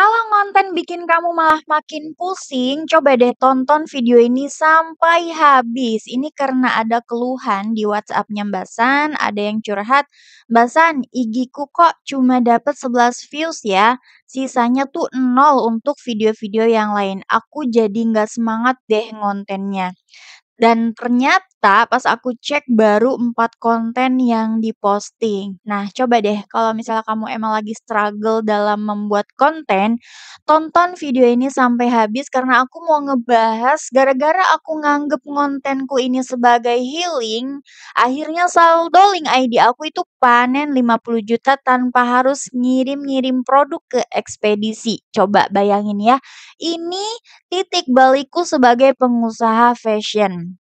Kalau konten bikin kamu malah makin pusing, coba deh tonton video ini sampai habis. Ini karena ada keluhan di WhatsApp-nya Mbak San, ada yang curhat, "Mbak San, IG-ku kok cuma dapat 11 views ya, sisanya tuh nol untuk video-video yang lain. Aku jadi nggak semangat deh ngontennya." Dan ternyata pas aku cek baru 4 konten yang diposting. Nah, coba deh kalau misalnya kamu emang lagi struggle dalam membuat konten, tonton video ini sampai habis karena aku mau ngebahas gara-gara aku nganggep kontenku ini sebagai healing, akhirnya saldo link ID aku itu panen 50 juta tanpa harus ngirim-ngirim produk ke ekspedisi. Coba bayangin ya, ini titik balikku sebagai pengusaha fashion.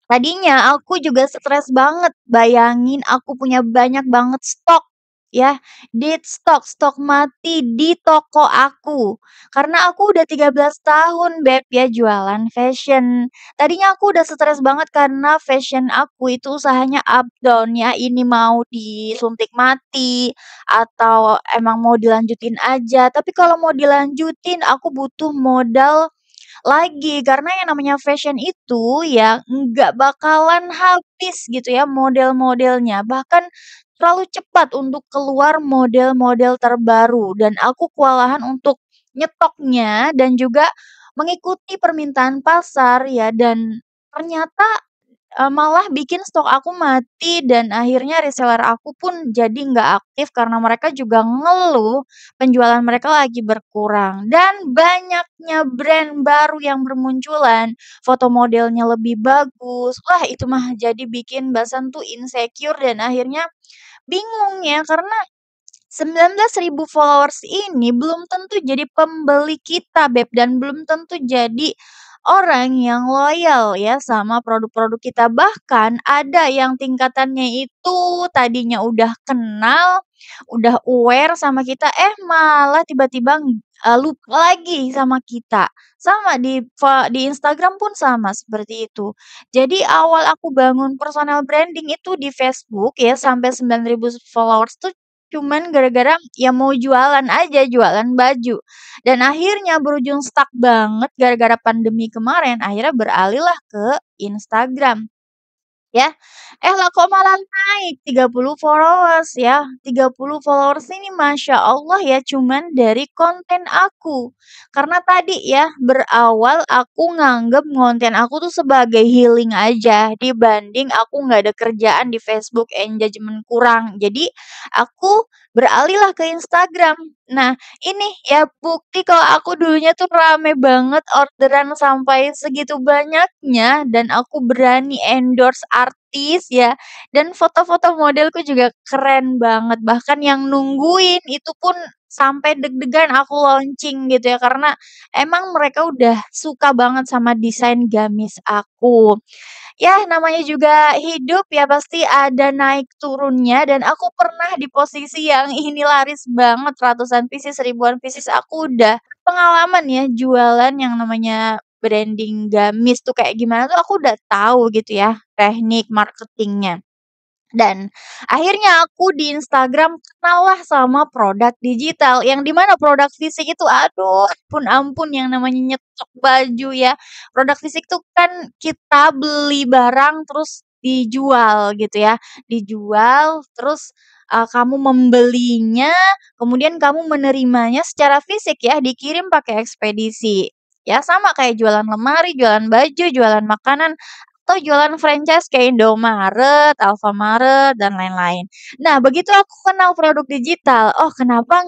Tadinya aku juga stres banget, bayangin aku punya banyak banget stok, ya, dead stock, stok mati di toko aku. Karena aku udah 13 tahun Beb ya jualan fashion. Tadinya aku udah stres banget karena fashion aku itu usahanya up down ya, ini mau disuntik mati atau emang mau dilanjutin aja. Tapi kalau mau dilanjutin aku butuh modal lagi, karena yang namanya fashion itu ya nggak bakalan habis gitu ya model-modelnya, bahkan terlalu cepat untuk keluar model-model terbaru dan aku kewalahan untuk nyetoknya dan juga mengikuti permintaan pasar ya dan ternyata malah bikin stok aku mati dan akhirnya reseller aku pun jadi nggak aktif karena mereka juga ngeluh penjualan mereka lagi berkurang. Dan banyaknya brand baru yang bermunculan, foto modelnya lebih bagus. Wah, itu mah jadi bikin Basan tuh insecure dan akhirnya bingung ya karena 19.000 followers ini belum tentu jadi pembeli kita, Beb, dan belum tentu jadi orang yang loyal ya sama produk-produk kita. Bahkan ada yang tingkatannya itu tadinya udah kenal, udah aware sama kita, malah tiba-tiba lupa lagi sama kita. Sama di Instagram pun sama seperti itu. Jadi awal aku bangun personal branding itu di Facebook ya sampai 9.000 followers tuh cuman gara-gara ya mau jualan aja, jualan baju. Dan akhirnya berujung stuck banget gara-gara pandemi kemarin, akhirnya beralihlah ke Instagram. Ya, lah kok malah naik 30 followers ya. 30 followers ini Masya Allah ya cuman dari konten aku. Karena tadi ya berawal aku nganggep konten aku tuh sebagai healing aja dibanding aku nggak ada kerjaan di Facebook, engagement kurang. Jadi aku beralihlah ke Instagram. Nah, ini ya bukti kalau aku dulunya tuh rame banget orderan sampai segitu banyaknya dan aku berani endorse artis ya. Dan foto-foto modelku juga keren banget. Bahkan yang nungguin itu pun sampai deg-degan aku launching gitu ya karena emang mereka udah suka banget sama desain gamis aku. Ya, namanya juga hidup ya pasti ada naik turunnya dan aku pernah di posisi yang ini laris banget ratusan pieces, ribuan pieces, aku udah pengalaman ya jualan yang namanya branding gamis tuh kayak gimana tuh aku udah tahu gitu ya teknik marketingnya. Dan akhirnya aku di Instagram kenallah sama produk digital, yang di mana produk fisik itu aduh ampun yang namanya nyetok baju ya. Produk fisik tuh kan kita beli barang terus dijual gitu ya, dijual terus, kamu membelinya, kemudian kamu menerimanya secara fisik ya, dikirim pakai ekspedisi. Ya sama kayak jualan lemari, jualan baju, jualan makanan, atau jualan franchise kayak Indomaret, Alfamaret, dan lain-lain. Nah, begitu aku kenal produk digital, oh kenapa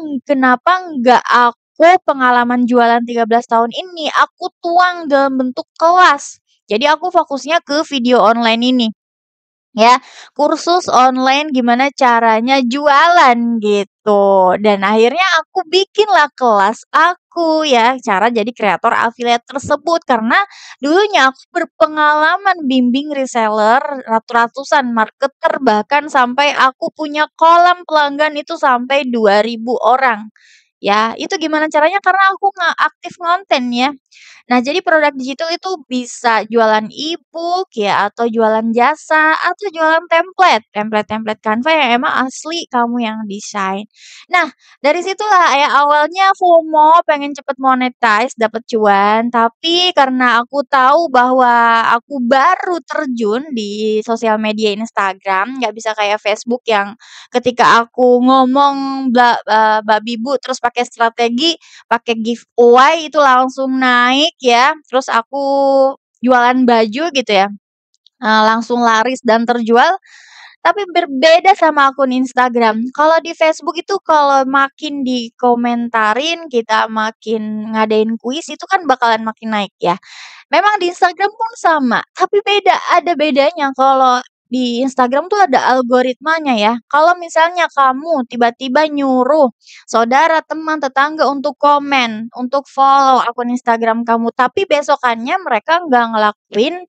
nggak aku pengalaman jualan 13 tahun ini, aku tuang dalam bentuk kelas. Jadi aku fokusnya ke video online ini. Ya, kursus online gimana caranya jualan gitu. Dan akhirnya aku bikinlah kelas aku ya, cara jadi kreator affiliate tersebut. Karena dulunya aku berpengalaman bimbing reseller ratusan marketer bahkan sampai aku punya kolam pelanggan itu sampai 2.000 orang. Ya, itu gimana caranya? Karena aku nggak aktif ngonten ya. Nah, jadi produk digital itu bisa jualan e-book ya, atau jualan jasa, atau jualan template-template Canva yang emang asli kamu yang desain. Nah, dari situlah ya awalnya FOMO pengen cepet monetize, dapet cuan, tapi karena aku tahu bahwa aku baru terjun di sosial media Instagram, nggak bisa kayak Facebook yang ketika aku ngomong babi bu terus pakai strategi, pakai giveaway itu langsung naik ya, terus aku jualan baju gitu ya, langsung laris dan terjual. Tapi berbeda sama akun Instagram. Kalau di Facebook itu kalau makin dikomentarin, kita makin ngadain kuis itu kan bakalan makin naik ya. Memang di Instagram pun sama, tapi beda, ada bedanya kalau di Instagram tuh ada algoritmanya ya. Kalau misalnya kamu tiba-tiba nyuruh saudara, teman, tetangga untuk komen, untuk follow akun Instagram kamu, tapi besokannya mereka nggak ngelakuin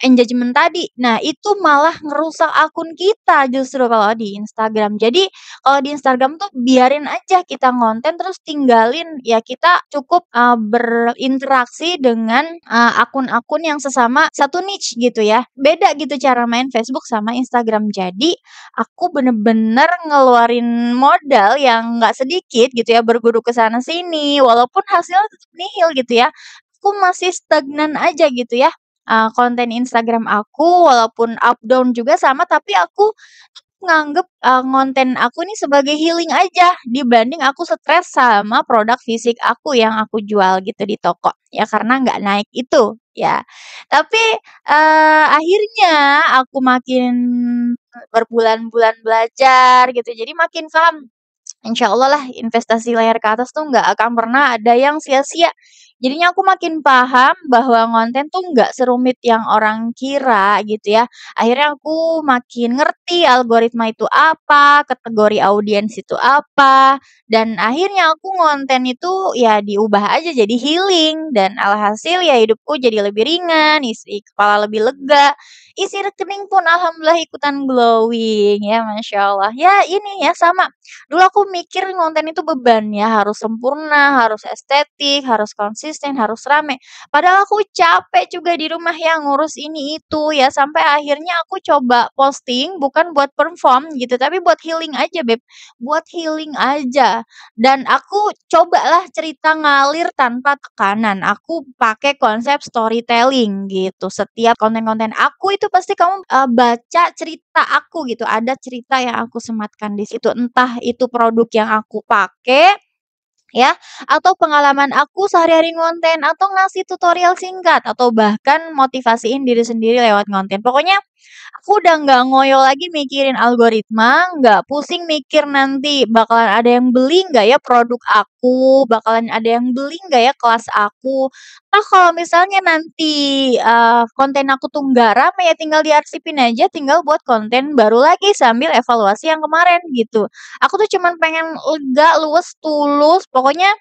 engagement tadi. Nah, itu malah ngerusak akun kita justru kalau di Instagram. Jadi, kalau di Instagram tuh biarin aja kita ngonten terus tinggalin ya kita cukup, berinteraksi dengan, akun-akun yang sesama satu niche gitu ya. Beda gitu cara main Facebook sama Instagram. Jadi, aku bener-bener ngeluarin modal yang nggak sedikit gitu ya, berguru ke sana sini, walaupun hasilnya tetap nihil gitu ya. Aku masih stagnan aja gitu ya, konten Instagram aku walaupun up down juga sama, tapi aku nganggep, ngonten aku nih sebagai healing aja dibanding aku stres sama produk fisik aku yang aku jual gitu di toko, ya karena nggak naik itu, ya. Tapi, akhirnya aku makin berbulan-bulan belajar gitu, jadi makin paham Insya Allah lah investasi layar ke atas tuh nggak akan pernah ada yang sia-sia. Jadinya aku makin paham bahwa konten tuh nggak serumit yang orang kira gitu ya. Akhirnya aku makin ngerti algoritma itu apa, kategori audiens itu apa, dan akhirnya aku ngonten itu ya diubah aja jadi healing dan alhasil ya hidupku jadi lebih ringan, isi kepala lebih lega, isi rekening pun alhamdulillah ikutan glowing ya Masya Allah. Ya ini ya sama dulu aku mikir konten itu beban ya, harus sempurna, harus estetik, harus konsisten, harus rame. Padahal aku capek juga di rumah ya ngurus ini itu ya, sampai akhirnya aku coba posting bukan buat perform gitu, tapi buat healing aja Beb, buat healing aja. Dan aku cobalah cerita ngalir tanpa tekanan, aku pakai konsep storytelling gitu. Setiap konten-konten aku itu pasti kamu, baca cerita aku gitu, ada cerita yang aku sematkan di situ, entah itu produk yang aku pakai ya, atau pengalaman aku sehari-hari ngonten, atau ngasih tutorial singkat, atau bahkan motivasiin diri sendiri lewat ngonten. Pokoknya aku udah nggak ngoyo lagi mikirin algoritma, nggak pusing mikir nanti bakalan ada yang beli nggak ya produk aku, bakalan ada yang beli nggak ya kelas aku. Kalau misalnya nanti, konten aku tuh nggak rame ya tinggal diarsipin aja, tinggal buat konten baru lagi sambil evaluasi yang kemarin gitu. Aku tuh cuman pengen lega, luwes, tulus, pokoknya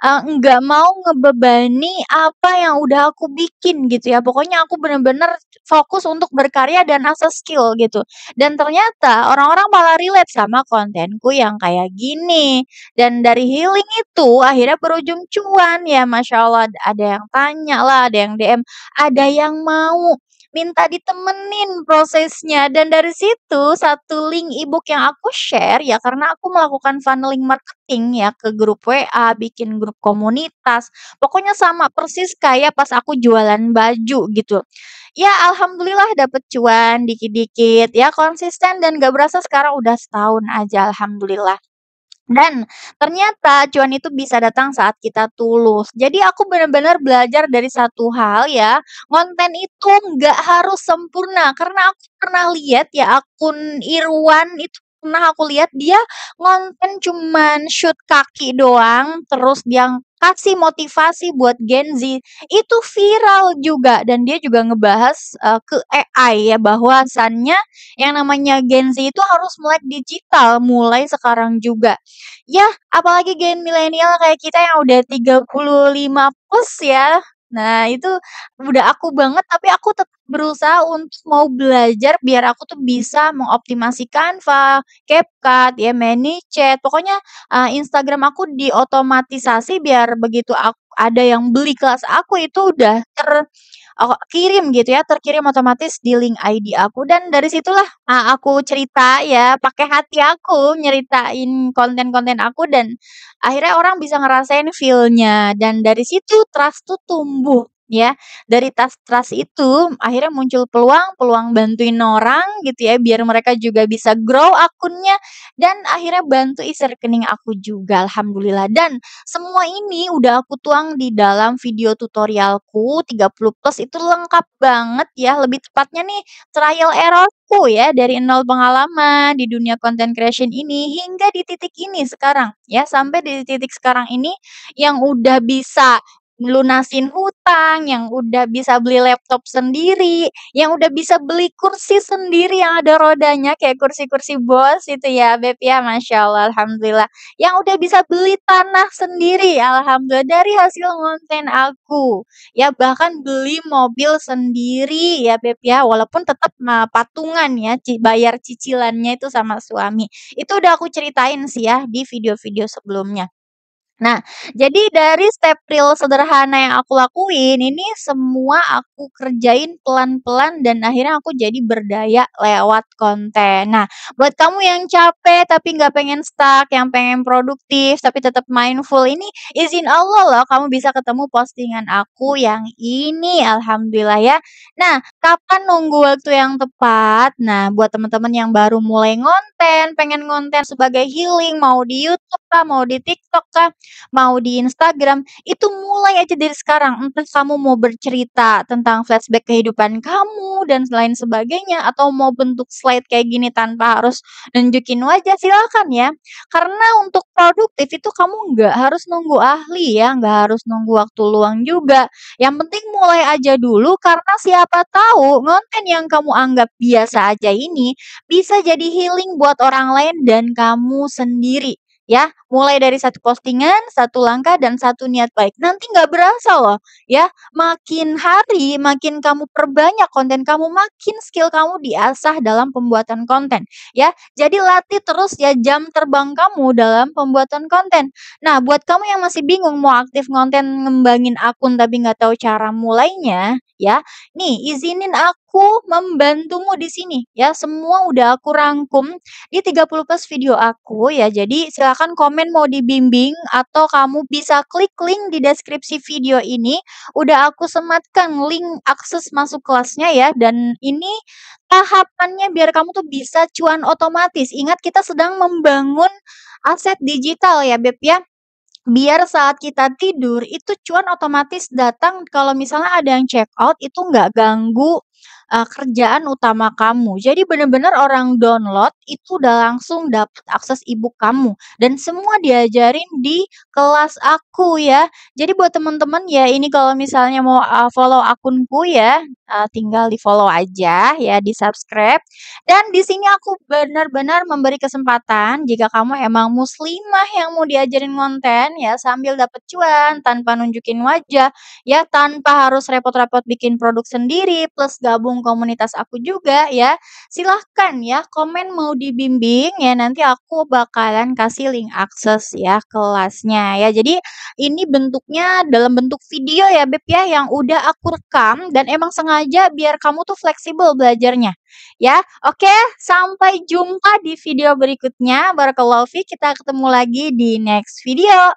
nggak mau ngebebani apa yang udah aku bikin gitu ya. Pokoknya aku bener-bener fokus untuk berkarya dan asah skill gitu. Dan ternyata orang-orang malah relate sama kontenku yang kayak gini. Dan dari healing itu akhirnya berujung cuan ya Masya Allah. Ada yang tanya lah, ada yang DM, ada yang mau minta ditemenin prosesnya dan dari situ satu link ebook yang aku share ya karena aku melakukan funneling marketing ya ke grup WA, bikin grup komunitas. Pokoknya sama persis kayak pas aku jualan baju gitu. Ya alhamdulillah dapet cuan dikit-dikit ya konsisten dan gak berasa sekarang udah setahun aja alhamdulillah. Dan ternyata cuan itu bisa datang saat kita tulus. Jadi aku benar-benar belajar dari satu hal ya, konten itu nggak harus sempurna. Karena aku pernah lihat ya akun Irwan itu pernah aku lihat dia ngonten cuman shoot kaki doang, terus dia kasih motivasi buat Gen Z, itu viral juga dan dia juga ngebahas, ke AI ya bahwasannya yang namanya Gen Z itu harus melek digital mulai sekarang juga. Ya, apalagi gen milenial kayak kita yang udah 35 plus ya. Nah, itu udah aku banget, tapi aku tetap berusaha untuk mau belajar biar aku tuh bisa mengoptimasi Canva, CapCut, ya, ManyChat, pokoknya, Instagram aku diotomatisasi biar begitu aku ada yang beli kelas aku itu udah kirim gitu ya, terkirim otomatis di link ID aku dan dari situlah, aku cerita ya, pakai hati aku nyeritain konten-konten aku dan akhirnya orang bisa ngerasain feel-nya dan dari situ trust tuh tumbuh ya. Dari trust itu akhirnya muncul peluang bantuin orang gitu ya, biar mereka juga bisa grow akunnya dan akhirnya bantu isi rekening aku juga, alhamdulillah. Dan semua ini udah aku tuang di dalam video tutorialku 30 plus itu lengkap banget ya, lebih tepatnya nih trial errorku ya dari nol pengalaman di dunia content creation ini hingga di titik ini sekarang ya, sampai di titik sekarang ini yang udah bisa lunasin hutang, yang udah bisa beli laptop sendiri, yang udah bisa beli kursi sendiri yang ada rodanya kayak kursi-kursi bos itu ya, Beb, ya, masya Allah, alhamdulillah. Yang udah bisa beli tanah sendiri, alhamdulillah dari hasil konten aku. Ya bahkan beli mobil sendiri ya Beb ya, walaupun tetap patungan ya, bayar cicilannya itu sama suami. Itu udah aku ceritain sih ya di video-video sebelumnya. Nah, jadi dari step real sederhana yang aku lakuin, ini semua aku kerjain pelan-pelan dan akhirnya aku jadi berdaya lewat konten. Nah, buat kamu yang capek tapi nggak pengen stuck, yang pengen produktif tapi tetap mindful, ini izin Allah loh kamu bisa ketemu postingan aku yang ini, alhamdulillah ya. Nah, kapan nunggu waktu yang tepat? Nah, buat teman-teman yang baru mulai ngonten, pengen ngonten sebagai healing, mau di YouTube kah, mau di TikTok kah, mau di Instagram, itu mulai aja dari sekarang. Entah kamu mau bercerita tentang flashback kehidupan kamu dan lain sebagainya, atau mau bentuk slide kayak gini tanpa harus nunjukin wajah, silakan ya. Karena untuk produktif itu kamu nggak harus nunggu ahli ya, nggak harus nunggu waktu luang juga. Yang penting mulai aja dulu karena siapa tahu konten yang kamu anggap biasa aja ini bisa jadi healing buat orang lain dan kamu sendiri. Ya, mulai dari satu postingan, satu langkah, dan satu niat baik. Nanti nggak berasa loh, ya. Makin hari, makin kamu perbanyak konten kamu, makin skill kamu diasah dalam pembuatan konten, ya. Jadi latih terus ya jam terbang kamu dalam pembuatan konten. Nah, buat kamu yang masih bingung mau aktif konten, ngembangin akun tapi nggak tahu cara mulainya, ya. Nih, izinin aku membantumu di sini, ya. Semua udah aku rangkum di 30 plus video aku ya. Jadi silakan komen mau dibimbing atau kamu bisa klik link di deskripsi video ini. Udah aku sematkan link akses masuk kelasnya ya. Dan ini tahapannya biar kamu tuh bisa cuan otomatis. Ingat kita sedang membangun aset digital ya Beb ya. Biar saat kita tidur itu cuan otomatis datang kalau misalnya ada yang check out itu nggak ganggu, kerjaan utama kamu. Jadi bener-bener orang download itu udah langsung dapet akses e-book kamu dan semua diajarin di kelas aku ya. Jadi buat temen-temen ya ini kalau misalnya mau, follow akunku ya, tinggal di-follow aja ya, di-subscribe dan di sini aku benar-benar memberi kesempatan jika kamu emang muslimah yang mau diajarin konten ya sambil dapet cuan tanpa nunjukin wajah, ya tanpa harus repot-repot bikin produk sendiri plus gabung komunitas aku juga ya. Silahkan ya komen mau dibimbing ya nanti aku bakalan kasih link akses ya kelasnya ya. Jadi ini bentuknya dalam bentuk video ya Beb ya yang udah aku rekam dan emang sengaja biar kamu tuh fleksibel belajarnya. Ya, oke, sampai jumpa di video berikutnya. Barakallahu fiik, kita ketemu lagi di next video.